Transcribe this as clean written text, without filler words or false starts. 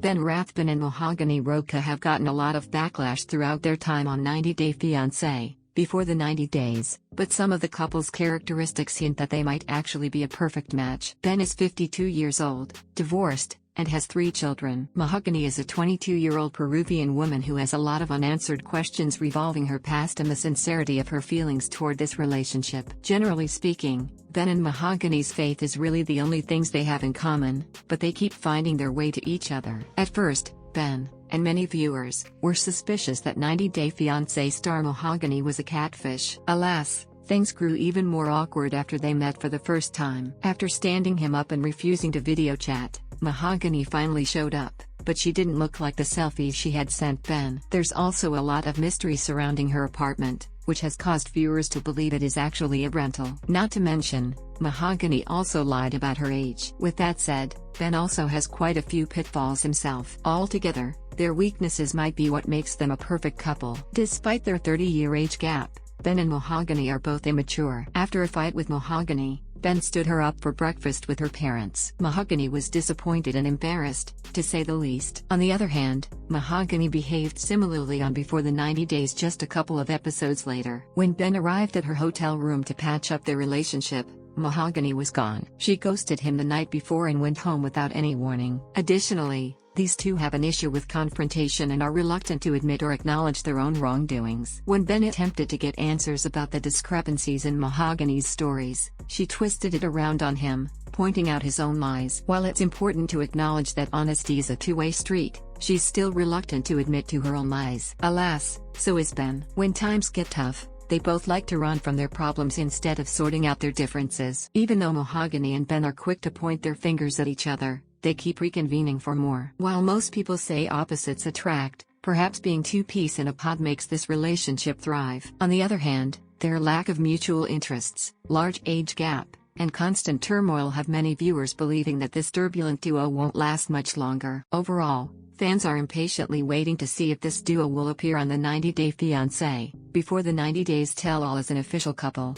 Rathbun and Mahogany Roca have gotten a lot of backlash throughout their time on 90 Day Fiancé, before the 90 days, but some of the couple's characteristics hint that they might actually be a perfect match. Ben is 52 years old, divorced, and has 3 children. Mahogany is a 22-year-old Peruvian woman who has a lot of unanswered questions revolving her past and the sincerity of her feelings toward this relationship. Generally speaking, Ben and Mahogany's faith is really the only things they have in common, but they keep finding their way to each other. At first, Ben, and many viewers, were suspicious that 90 Day Fiancé star Mahogany was a catfish. Alas, things grew even more awkward after they met for the first time. After standing him up and refusing to video chat, Mahogany finally showed up, but she didn't look like the selfies she had sent Ben. There's also a lot of mystery surrounding her apartment, which has caused viewers to believe it is actually a rental. Not to mention, Mahogany also lied about her age. With that said, Ben also has quite a few pitfalls himself. Altogether, their weaknesses might be what makes them a perfect couple. Despite their 30-year age gap, Ben and Mahogany are both immature. After a fight with Mahogany, Ben stood her up for breakfast with her parents. Mahogany was disappointed and embarrassed, to say the least. On the other hand, Mahogany behaved similarly on Before the 90 Days just a couple of episodes later. When Ben arrived at her hotel room to patch up their relationship, Mahogany was gone. She ghosted him the night before and went home without any warning. Additionally, these two have an issue with confrontation and are reluctant to admit or acknowledge their own wrongdoings. When Ben attempted to get answers about the discrepancies in Mahogany's stories, she twisted it around on him, pointing out his own lies. While it's important to acknowledge that honesty is a two-way street, she's still reluctant to admit to her own lies. Alas, so is Ben. When times get tough, they both like to run from their problems instead of sorting out their differences. Even though Mahogany and Ben are quick to point their fingers at each other, they keep reconvening for more. While most people say opposites attract, perhaps being two peas in a pod makes this relationship thrive. On the other hand, their lack of mutual interests, large age gap, and constant turmoil have many viewers believing that this turbulent duo won't last much longer. Overall, fans are impatiently waiting to see if this duo will appear on the 90 Day Fiancé, before the 90 Days tell-all as an official couple.